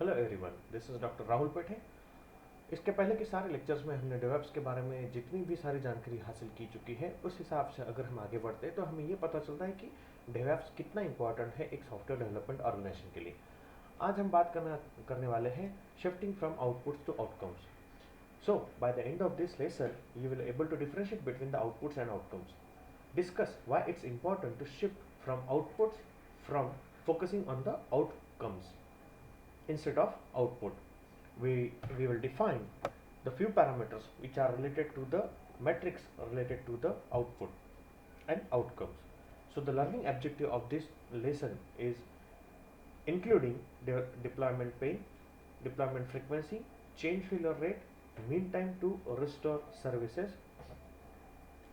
Hello everyone, this is doctor Rahul पेठे। इसके पहले के सारे लेक्चर्स में हमने डेवऑप्स के बारे में जितनी भी सारी जानकारी हासिल की चुकी है, उस हिसाब से अगर हम आगे बढ़ते हैं तो हमें ये पता चलता है कि डेवऑप्स कितना इंपॉर्टेंट है एक सॉफ्टवेयर डेवलपमेंट ऑर्गेनाइजेशन के लिए। आज हम बात करने वाले हैं shifting from outputs to outcomes. So by the end of this lesson you will able to differentiate between the outputs and outcomes, discuss why it's important to shift from outputs from focusing on the outcomes instead of output. We will define the few parameters which are related to the metrics related to the output and outcomes. So the learning objective of this lesson is including the deployment pain, deployment frequency, change failure rate, mean time to restore services,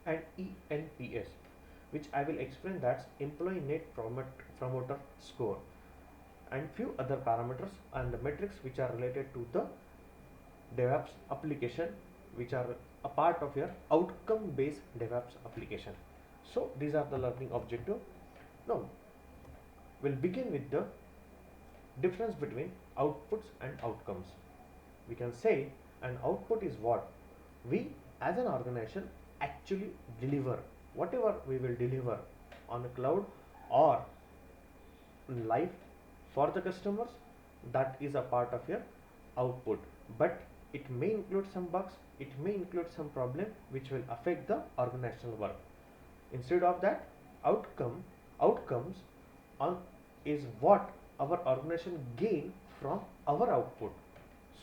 and ENPS, which I will explain, that's employee net promoter score, and few other parameters and the metrics which are related to the DevOps application, which are a part of your outcome based DevOps application. So these are the learning objective. Now we'll begin with the difference between outputs and outcomes. We can say an output is what we as an organization actually deliver, whatever we will deliver on the cloud or live for the customers, that is a part of your output, but it may include some bugs, it may include some problem which will affect the organizational work. Instead of that, outcomes on is what our organization gain from our output.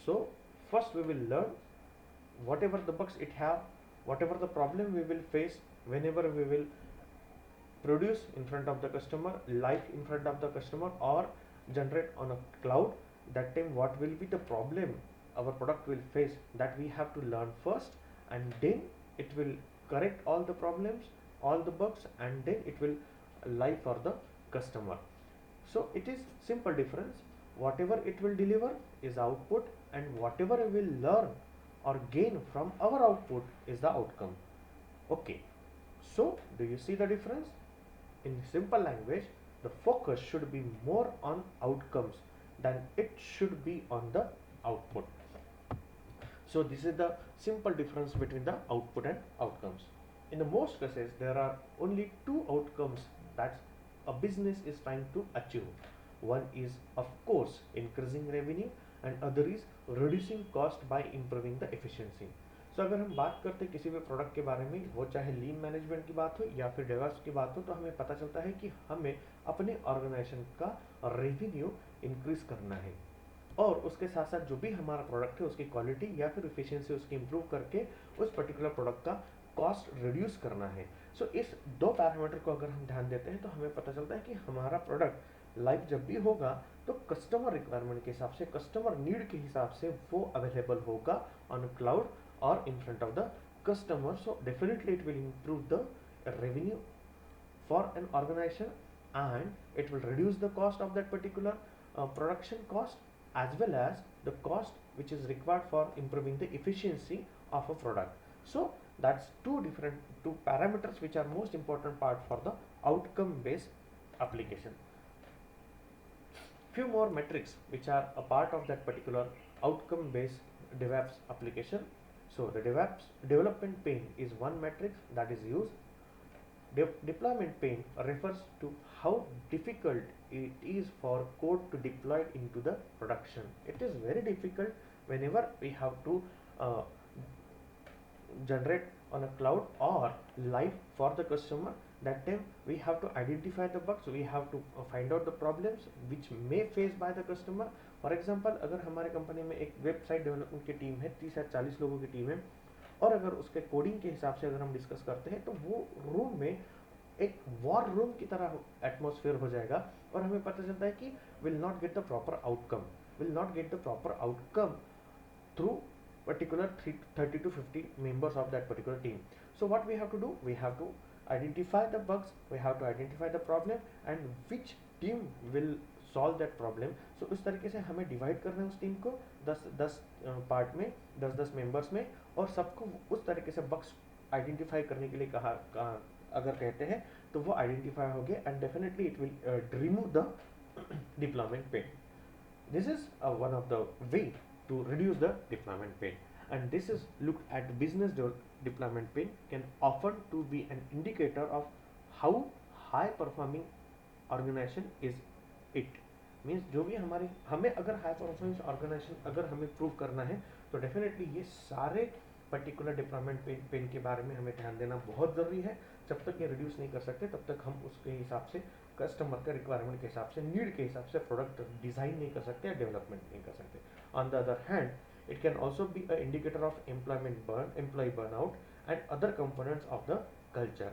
So first we will learn whatever the bugs it have, whatever the problem we will face whenever we will produce in front of the customer, live in front of the customer, or generate on a cloud. That time what will be the problem our product will face, that we have to learn first, and then it will correct all the problems, all the bugs, and then it will live for the customer. So it is simple difference. Whatever it will deliver is output, and whatever we will learn or gain from our output is the outcome. Okay, so do you see the difference? In simple language, the focus should be more on outcomes than it should be on the output. So this is the simple difference between the output and outcomes. In the most cases, there are only two outcomes that a business is trying to achieve. One is of course increasing revenue, and other is reducing cost by improving the efficiency. सो अगर हम बात करते हैं किसी भी product के बारे में, वो चाहे लीन मैनेजमेंट की बात हो या फिर डेवॉप्स की बात हो, तो हमें पता चलता है कि हमें अपने ऑर्गेनाइजेशन का रेवेन्यू इंक्रीज करना है, और उसके साथ साथ जो भी हमारा प्रोडक्ट है उसकी क्वालिटी या फिर इफिशियंसी उसकी इंप्रूव करके उस पर्टिकुलर प्रोडक्ट का कॉस्ट रिड्यूस करना है. सो इस दो पैरामीटर को अगर हम ध्यान देते हैं तो हमें पता चलता है कि हमारा प्रोडक्ट लाइव जब भी होगा तो कस्टमर रिक्वायरमेंट के हिसाब से, कस्टमर नीड के हिसाब से वो अवेलेबल होगा on cloud or in front of the customer. So definitely it will improve the revenue for an organization, and it will reduce the cost of that particular production cost, as well as the cost which is required for improving the efficiency of a product. So that's two parameters which are most important part for the outcome based application. Few more metrics which are a part of that particular outcome based DevOps application. So the DevOps development pain is one metric that is used. Deployment pain refers to how difficult it is for code to deploy into the production. It is very difficult whenever we have to uh, generate on a cloud or live for the customer. That time we have to identify the bugs, we have to find out the problems which may face by the customer. For example अगर हमारे company में एक website development की team है, 30 या 40 लोगों की team है, और अगर उसके कोडिंग के हिसाब से अगर हम डिस्कस करते हैं तो वो रूम में एक वॉर रूम की तरह एटमोसफियर हो जाएगा, और हमें पता चलता है कि will not get the proper outcome, will not get the proper outcome through particular 30 to 50 members of that particular team. So what we have to do, we have to identify the bugs, we have to identify the problem, and which team will solve that problem. So उस तरीके से हमें divide करना है उस team को 10 part में, 10 members में, और सबको उस तरीके से बग्स आइडेंटिफाई करने के लिए कहा अगर कहते हैं तो वो आइडेंटिफाई हो गए, and definitely it will remove the deployment pain. This is one of the way to reduce the deployment pain, and this is looked at business deployment pain can often to be an indicator of how high performing organisation is it. Means जो भी हमारी हमें अगर high performance organisation अगर हमें prove करना है तो डेफिनेटली ये सारे पर्टिकुलर डिप्लॉयमेंट पेन के बारे में हमें ध्यान देना बहुत ज़रूरी है। जब तक ये रिड्यूस नहीं कर सकते तब तक हम उसके हिसाब से कस्टमर के रिक्वायरमेंट के हिसाब से नीड के हिसाब से प्रोडक्ट डिज़ाइन नहीं कर सकते या डेवलपमेंट नहीं कर सकते। On the other hand it can also be a indicator of employee burnout and other components of the culture.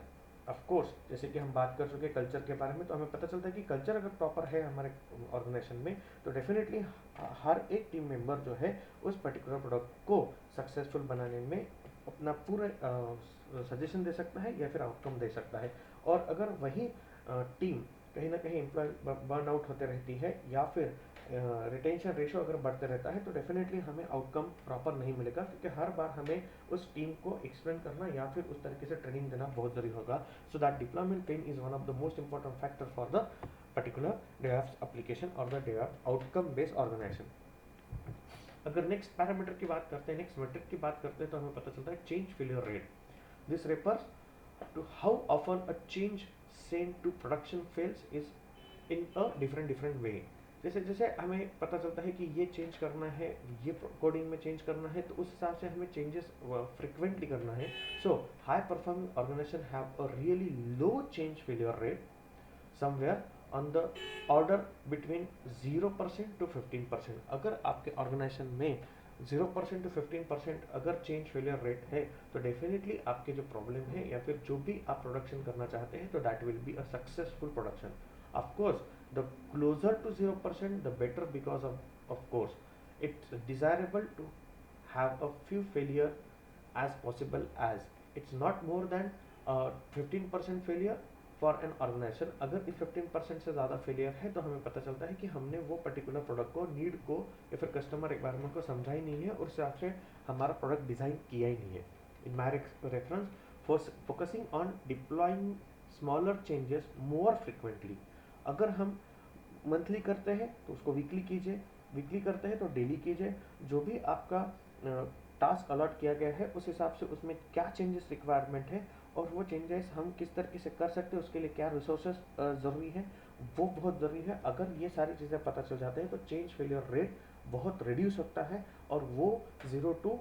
Of course जैसे कि हम बात कर चुके कल्चर के बारे में, तो हमें पता चलता है कि कल्चर अगर प्रॉपर है हमारे ऑर्गेनाइजेशन में तो डेफिनेटली हर एक टीम मेंबर जो है उस पर्टिकुलर प्रोडक्ट को सक्सेसफुल बनाने में अपना पूरा सजेशन दे सकता है या फिर आउटकम दे सकता है। और अगर वही टीम कहीं ना कहीं एम्प्लॉय बर्न आउट होते रहती है या फिर रिटेंशन रेशो अगर बढ़ते रहता है तो डेफिनेटली हमें आउटकम प्रॉपर नहीं मिलेगा, क्योंकि हर बार हमें उस टीम को एक्सप्लेन करना या फिर उस तरीके से ट्रेनिंग देना बहुत जरूरी होगा। So that deployment pain is one of the most important factor for the particular DevOps application और the DevOps outcome based organization. अगर नेक्स्ट पैरामीटर की बात करते हैं, नेक्स्ट मेट्रिक की बात करते हैं, तो हमें पता चलता है change failure rate. This refers to how often a change send to production fails is in a different way. जैसे जैसे हमें पता चलता है कि ये चेंज करना है, ये कोडिंग में चेंज करना है, तो उस हिसाब से हमें चेंजेस फ्रिक्वेंटली करना है। So high performing organization have a really low change failure rate somewhere on the order between 0% to 15%। अगर आपके ऑर्गेनाइजेशन में 0% to 15% अगर चेंज फेलियर रेट है तो डेफिनेटली आपके जो प्रॉब्लम है या फिर जो भी आप प्रोडक्शन करना चाहते हैं तो that will be a successful production. Of course the closer to 0% the better, because of course it's desirable to have a few failure as possible as it's not more than 15% failure for an organisation. अगर इस 15% से ज़्यादा failure है तो हमें पता चलता है कि हमने वो पर्टिकुलर प्रोडक्ट को, नीड को या फिर कस्टमर रिक्वायरमेंट को समझा ही नहीं है और उस हिसाब से हमारा प्रोडक्ट डिज़ाइन किया ही नहीं है। In my reference for focusing on deploying smaller changes more frequently. अगर हम मंथली करते हैं तो उसको वीकली कीजिए, वीकली करते हैं तो डेली कीजिए। जो भी आपका टास्क अलॉट किया गया है उस हिसाब से उसमें क्या चेंजेस रिक्वायरमेंट है और वो चेंजेस हम किस तरीके से कर सकते हैं, उसके लिए क्या रिसोर्सेज ज़रूरी है, वो बहुत ज़रूरी है। अगर ये सारी चीज़ें पता चल जाते हैं तो चेंज फेलियर रेट बहुत रिड्यूस होता है और वो 0 to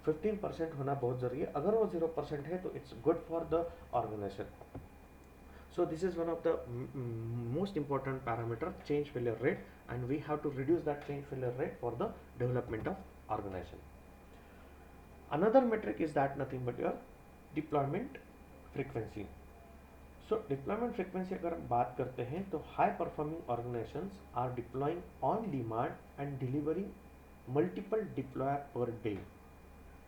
15% होना बहुत ज़रूरी है। अगर वो 0% है तो it's good for the organisation. So this is one of the most important parameter, change failure rate, and we have to reduce that change failure rate for the development of organization. Another metric is that nothing but your deployment frequency. So deployment frequency अगर हम बात करते हैं तो high performing organizations are deploying on demand and delivering multiple deploy per day।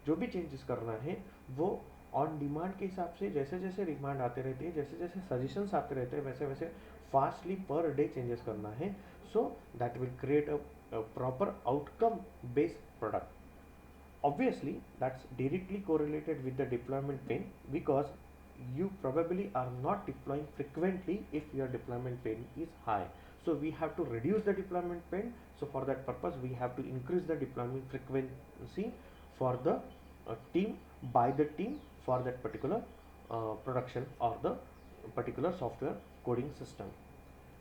जो भी changes करना है वो ऑन डिमांड के हिसाब से, जैसे जैसे डिमांड आते रहते हैं, जैसे जैसे सजेशंस आते रहते हैं, वैसे वैसे फास्टली पर डे चेंजेस करना है। So that will create a proper outcome based product. Obviously that's directly correlated with the deployment pain because you probably are not deploying frequently if your deployment pain is high. So we have to reduce the deployment pain. So for that purpose we have to increase the deployment frequency for the team, by the team, for that particular production or the particular software coding system.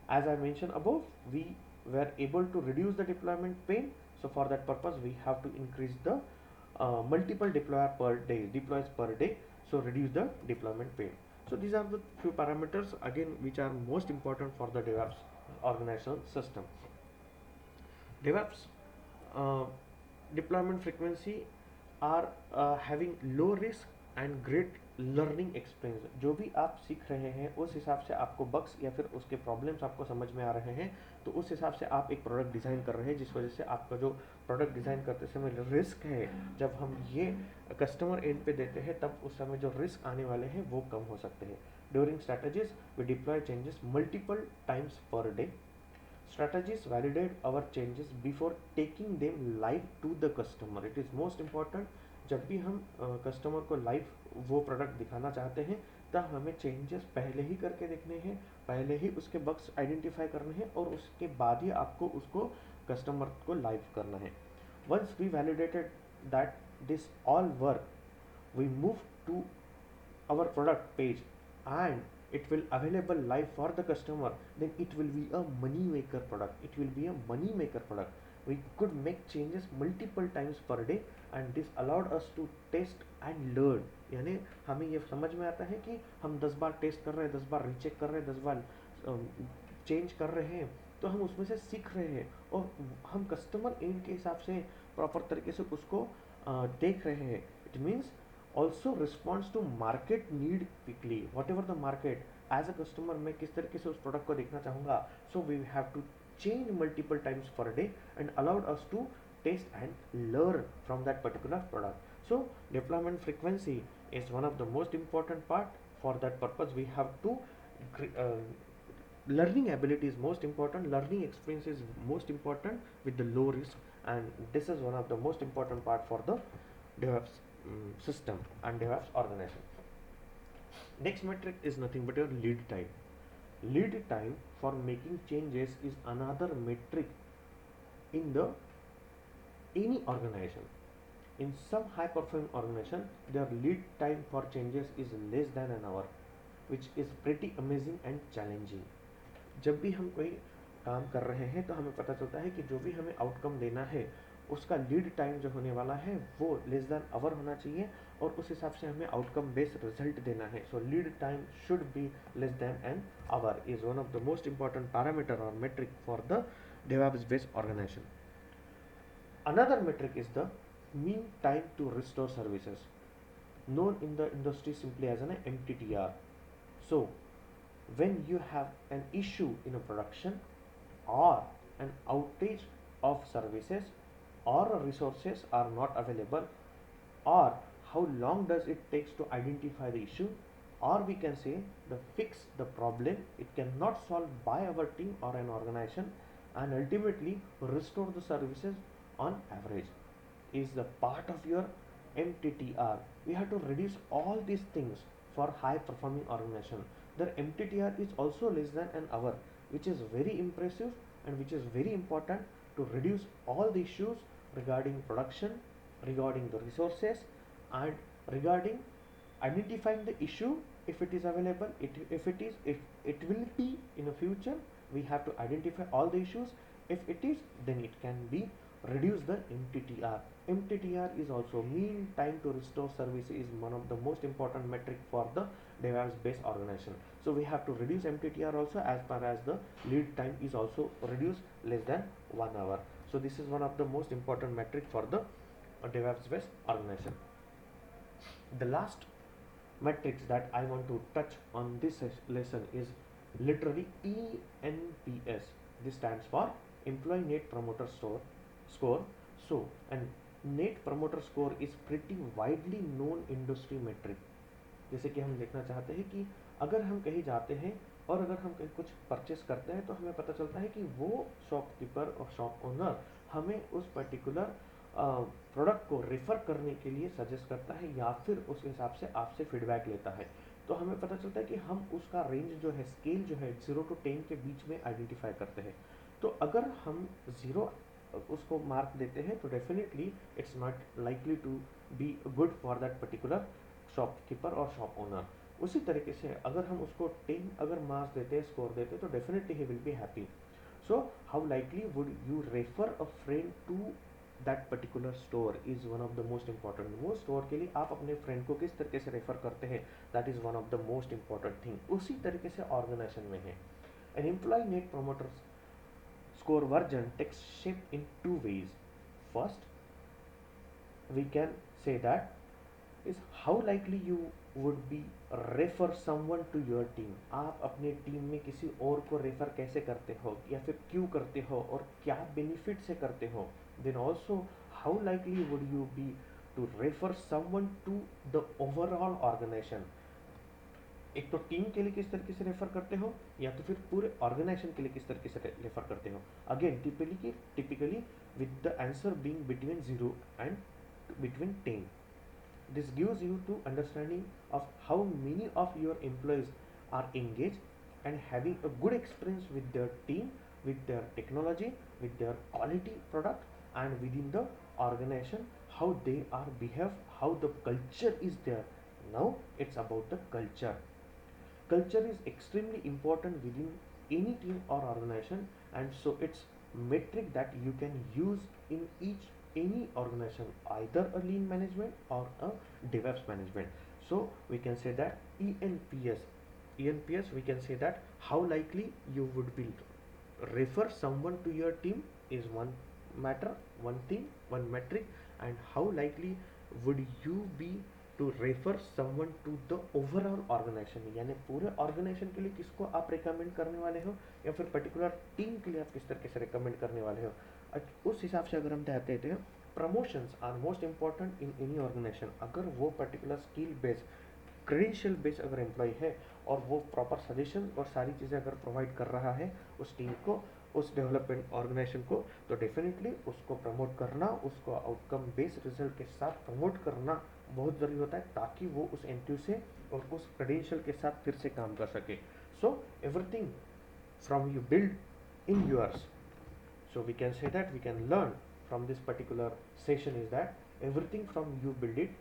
As I mentioned above, we were able to reduce the deployment pain. So for that purpose we have to increase the multiple deploys per day, so reduce the deployment pain. So these are the few parameters again which are most important for the DevOps organizational system. DevOps deployment frequency are having low risk and great learning experience. जो भी आप सीख रहे हैं उस हिसाब से आपको बग्स या फिर उसके प्रॉब्लम्स आपको समझ में आ रहे हैं, तो उस हिसाब से आप एक प्रोडक्ट डिज़ाइन कर रहे हैं, जिस वजह से आपका जो प्रोडक्ट डिज़ाइन करते समय रिस्क है, जब हम ये कस्टमर एंड पे देते हैं तब उस समय जो रिस्क आने वाले हैं वो कम हो सकते हैं। During strategies we deploy changes multiple times per day. Strategies validate our changes before taking them live to the customer. It is most important। जब भी हम कस्टमर को लाइव वो प्रोडक्ट दिखाना चाहते हैं तब हमें चेंजेस पहले ही करके देखने हैं, पहले ही उसके बग्स आइडेंटिफाई करने हैं और उसके बाद ही आपको उसको कस्टमर को लाइव करना है. Once we validated that this all work, we move to our product page and it will available live for the customer, then it will be a money maker product. It will be a money maker product. We could make changes multiple times per day and this allowed us to test and learn. यानी हमें ये समझ में आता है कि हम 10 बार test कर रहे हैं, 10 बार रीचेक कर रहे हैं, 10 बार चेंज कर रहे हैं, तो हम उसमें से सीख रहे हैं और हम कस्टमर एंड के हिसाब से प्रॉपर तरीके से उसको देख रहे हैं. It means also responds to market need quickly, whatever the market. As a customer मैं किस तरीके से उस प्रोडक्ट को देखना चाहूँगा, so we have to change multiple times per day and allowed us to test and learn from that particular product. So deployment frequency is one of the most important part. For that purpose we have to uh, learning ability is most important, learning experience is most important with the low risk, and this is one of the most important part for the DevOps system and DevOps organization. Next metric is nothing but your lead time. Lead time for making changes is another metric in the any organization. In some high performing organization, their lead time for changes is less than an hour, which is pretty amazing and challenging. जब भी हम कोई काम कर रहे हैं तो हमें पता चलता है कि जो भी हमें आउटकम देना है उसका लीड टाइम जो होने वाला है वो लेस देन आवर होना चाहिए और उस हिसाब से हमें आउटकम बेस्ड रिजल्ट देना है. So lead time should be less than an hour is one of the most important parameter और metric for the DevOps based organization. Another metric is the mean time to restore services, known in the industry simply as an MTTR. So when you have an issue in a production or an outage of services or resources are not available, or how long does it takes to identify the issue, or we can say the fix the problem it cannot solve by our team or an organization and ultimately restore the services on average is the part of your MTTR. We have to reduce all these things for high performing organization. Their MTTR is also less than an hour, which is very impressive and which is very important to reduce all the issues regarding production, regarding the resources, and regarding identifying the issue if it is available, if it will be in the future. We have to identify all the issues. If it is, then it can be reduce the MTTR. MTTR is also mean time to restore service is one of the most important metric for the DevOps based organization. So we have to reduce MTTR also as far as the lead time is also reduced less than 1 hour. So this is one of the most important metric for the DevOps based organization. The last metrics that I want to touch on this lesson is literally ENPS. This stands for Employee Net Promoter Score. So, and Net Promoter Score is pretty widely known industry metric. जैसे कि हम देखना चाहते हैं कि अगर हम कहीं जाते हैं और अगर हम कहीं कुछ परचेस करते हैं तो हमें पता चलता है कि वो शॉपकीपर और शॉप ओनर हमें उस पर्टिकुलर प्रोडक्ट को रेफ़र करने के लिए सजेस्ट करता है या फिर उस हिसाब से आपसे फीडबैक लेता है. तो हमें पता चलता है कि हम उसका रेंज जो है, स्केल जो है 0 to 10 के बीच में आइडेंटिफाई करते हैं. तो अगर हम 0 उसको मार्क देते हैं तो definitely it's not likely to be good for that particular shopkeeper और शॉप ओनर. उसी तरीके से अगर हम उसको 10 अगर मार्क्स देते हैं, स्कोर देते हैं, तो definitely he will be happy. So how likely would you refer a friend to that particular store is one of the most important. वो स्टोर के लिए आप अपने फ्रेंड को किस तरीके से रेफर करते हैं, that is one of the most important thing. उसी तरीके से ऑर्गेनाइजेशन में है. An employee net promoter score version takes shape in two ways. First, we can say that is how likely you would be refer someone to your team. आप अपने team में किसी और को रेफर कैसे करते हो या फिर क्यों करते हो और क्या बेनिफिट से करते हो. Then also how likely would you be to refer someone to the overall organization. एक तो टीम के लिए किस तरीके से रेफर करते हो या तो फिर पूरे ऑर्गेनाइजेशन के लिए किस तरीके से रेफर करते हो. Again typically with the answer being between 0 and between 10. This gives you to understanding of how many of your employees are engage and having a good experience with their team, with their technology, with their quality product, and within the organization how they are behave, how the culture is there. Now it's about the culture. Culture is extremely important within any team or organization, and so it's metric that you can use in each any organization, either a lean management or a DevOps management. So we can say that ENPS, we can say that how likely you would be refer someone to your team is one matter, one thing, one metric. And how likely would you be to refer someone to the overall organisation, यानी पूरे organisation के लिए किसको आप recommend करने वाले हो, या फिर पर्टिकुलर टीम के लिए आप किस तरीके से रिकमेंड करने वाले हो। उस हिसाब से अगर हम देखते हैं, promotions are most important in any organisation. अगर वो particular skill based, credential based अगर एम्प्लॉय है और वो प्रॉपर सजेशन और सारी चीज़ें अगर प्रोवाइड कर रहा है उस टीम को, उस डेवलपमेंट ऑर्गेनाइजेशन को, तो डेफिनेटली उसको प्रमोट करना, उसको आउटकम बेस्ड रिजल्ट के साथ प्रमोट करना बहुत ज़रूरी होता है, ताकि वो उस एंट्री से और उस क्रेडेंशियल के साथ फिर से काम कर सके। So everything from you build in yours. So we can say that we can learn from this particular session is that everything from you build it,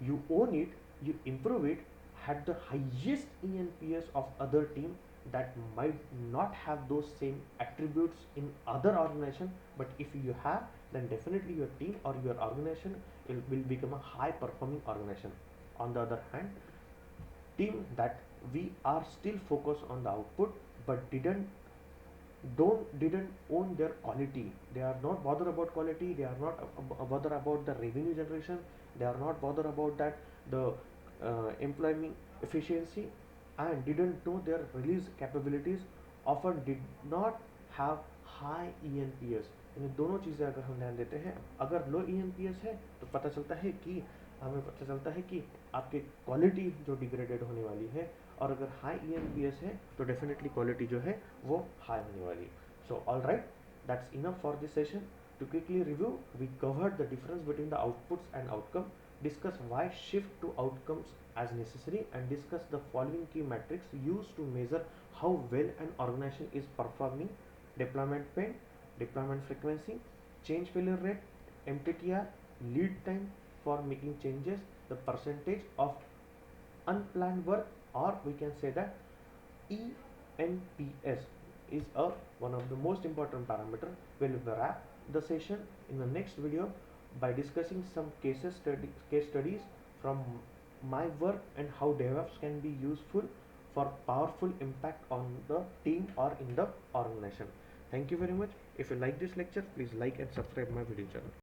you own it, you improve it, had the highest ENPS of other team that might not have those same attributes in other organization, but if you have, then definitely your team or your organization will become a high performing organization. On the other hand, team that we are still focused on the output but didn't own their quality, they are not bothered about quality, they are not bothered about the revenue generation, they are not bothered about that the employment efficiency, and didn't know their release capabilities, often did not have high ENPS। इन दोनों चीज़ें अगर हम ध्यान देते हैं, अगर लो ENPS है तो पता चलता है कि हमें पता चलता है कि आपकी क्वालिटी जो डिग्रेडेड होने वाली है, और अगर हाई ENPS है तो डेफिनेटली क्वालिटी जो है वो हाई होने वाली है। So all right, that's enough for this session. To quickly review, we covered the difference between the outputs and outcome, discuss why shift to outcomes as necessary, and discuss the following key metrics used to measure how well an organization is performing: deployment pain, deployment frequency, change failure rate, MTTR, lead time for making changes, the percentage of unplanned work, or we can say that ENPS is one of the most important parameter. We'll wrap the session in the next video by discussing some case studies from my work and how DevOps can be useful for powerful impact on the team or in the organization. Thank you very much. If you like this lecture, please like and subscribe my video channel.